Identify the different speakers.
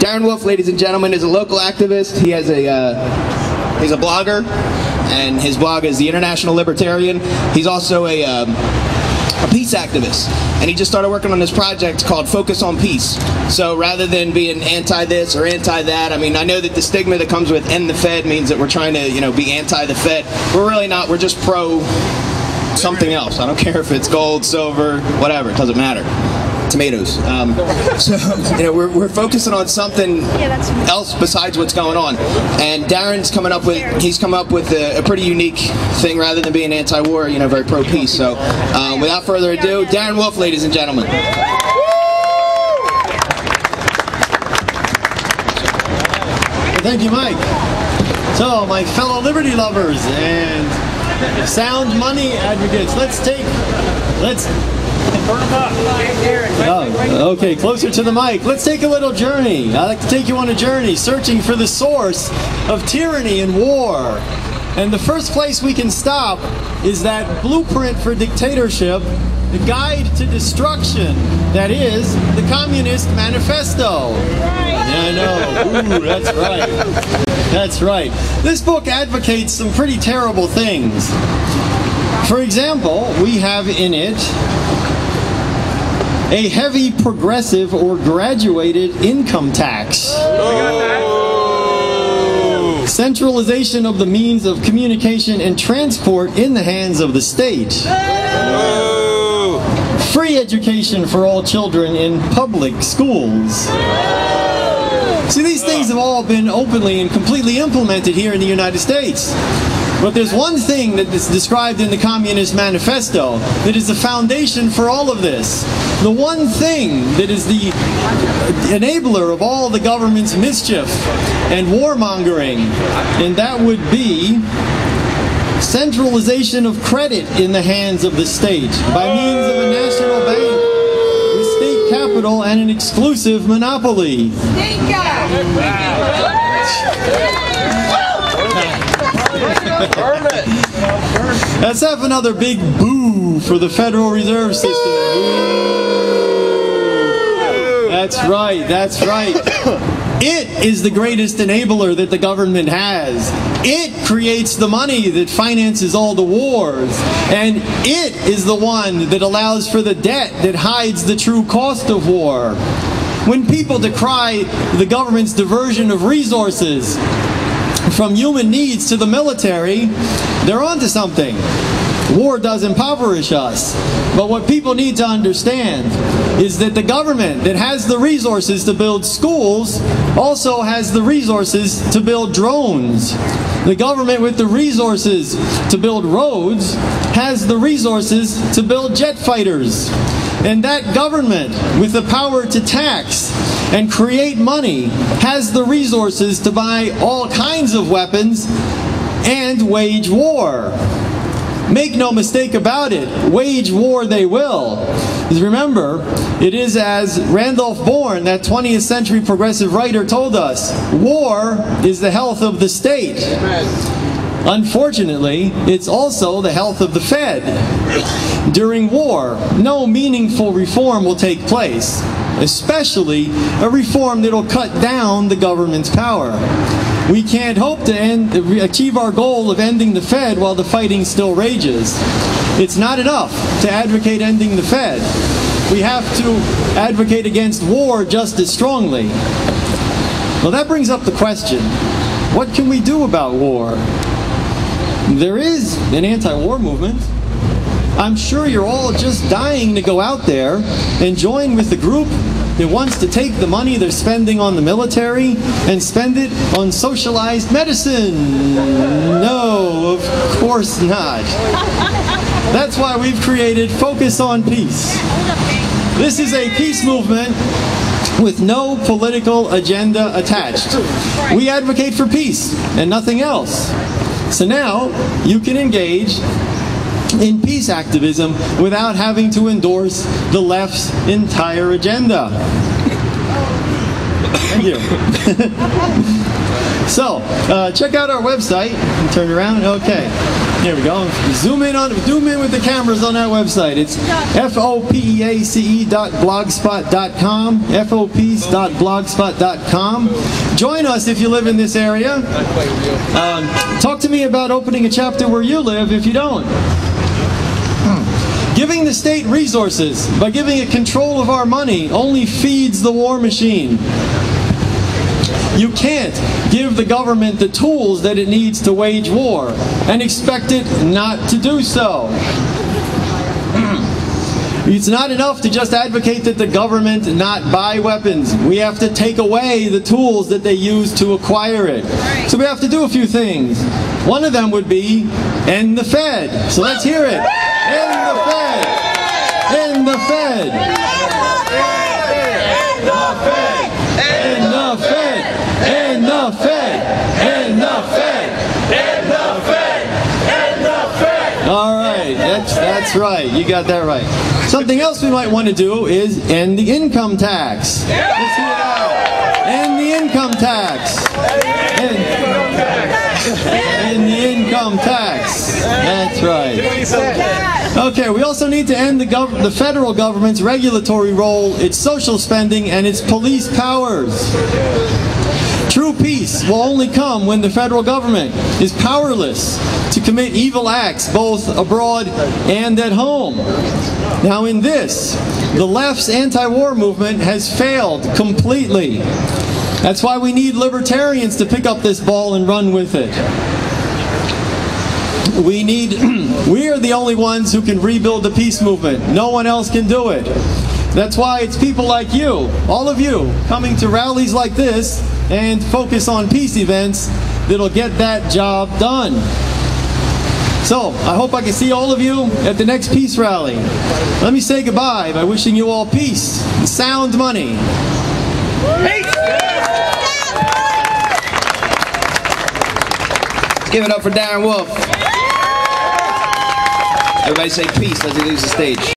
Speaker 1: Darren Wolfe, ladies and gentlemen, is a local activist. He has he's a blogger, and his blog is The International Libertarian. He's also a peace activist, and he just started working on this project called Focus on Peace. So rather than being anti-this or anti-that, I mean, I know that the stigma that comes with end the Fed means that we're trying to, be anti the Fed. We're really not. We're just pro something else. I don't care if it's gold, silver, whatever. It doesn't matter. Tomatoes. So we're focusing on something else besides what's going on. And Darren's come up with a pretty unique thing. Rather than being anti-war, very pro-peace. So without further ado, Darren Wolfe, ladies and gentlemen.
Speaker 2: Thank you, Mike. So, my fellow liberty lovers and sound money advocates, let's okay, closer to the mic. Let's take a little journey. I'd like to take you on a journey searching for the source of tyranny and war. And the first place we can stop is that blueprint for dictatorship, the guide to destruction, that is the Communist Manifesto. Yeah, I know. Ooh, that's right. That's right. This book advocates some pretty terrible things. For example, we have in it a heavy progressive or graduated income tax. Oh. Centralization of the means of communication and transport in the hands of the state. Oh. Free education for all children in public schools. See, these things have all been openly and completely implemented here in the United States. But there's one thing that is described in the Communist Manifesto that is the foundation for all of this. The one thing that is the enabler of all the government's mischief and warmongering, and that would be centralization of credit in the hands of the state by means of a national bank with state capital and an exclusive monopoly. Let's have another big boo for the Federal Reserve System. That's right, that's right. It is the greatest enabler that the government has. It creates the money that finances all the wars. And it is the one that allows for the debt that hides the true cost of war. When people decry the government's diversion of resources from human needs to the military, they're onto something. War does impoverish us. But what people need to understand is that the government that has the resources to build schools also has the resources to build drones. The government with the resources to build roads has the resources to build jet fighters. And that government with the power to tax and create money has the resources to buy all kinds of weapons and wage war. Make no mistake about it, wage war they will. Because remember, it is as Randolph Bourne, that 20th century progressive writer, told us, war is the health of the state. Unfortunately, it's also the health of the Fed. During war, no meaningful reform will take place, especially a reform that will cut down the government's power. We can't hope to achieve our goal of ending the Fed while the fighting still rages. It's not enough to advocate ending the Fed. We have to advocate against war just as strongly. Well, that brings up the question, what can we do about war? There is an anti-war movement. I'm sure you're all just dying to go out there and join with the group that wants to take the money they're spending on the military and spend it on socialized medicine. No, of course not. That's why we've created Focus on Peace. This is a peace movement with no political agenda attached. We advocate for peace and nothing else. So now you can engage in peace activism without having to endorse the left's entire agenda. Thank you. So, check out our website. Turn around. Okay. Here we go. Zoom in with the cameras on that website. It's fopeace.blogspot.com. fopeace.blogspot.com. Join us if you live in this area. Talk to me about opening a chapter where you live if you don't. Giving the state resources by giving it control of our money only feeds the war machine. You can't give the government the tools that it needs to wage war and expect it not to do so. It's not enough to just advocate that the government not buy weapons. We have to take away the tools that they use to acquire it. So we have to do a few things. One of them would be end the Fed. So let's hear it. End the Fed. End the Fed. End the Fed. End the Fed. End the Fed. End the Fed. End the Fed. End the Fed. All right, that's right. You got that right. Something else we might want to do is end the income tax. Let's hear it out. End the income tax. End the income tax. That's right. Okay, we also need to end the federal government's regulatory role, its social spending, and its police powers. True peace will only come when the federal government is powerless to commit evil acts both abroad and at home. Now in this, the left's anti-war movement has failed completely. That's why we need libertarians to pick up this ball and run with it. We are the only ones who can rebuild the peace movement. No one else can do it. That's why it's people like you, all of you, coming to rallies like this and focus on peace events that'll get that job done. So, I hope I can see all of you at the next peace rally. Let me say goodbye by wishing you all peace and sound money.
Speaker 1: Peace! Give it up for Darren Wolfe. Everybody say peace as he leaves the stage.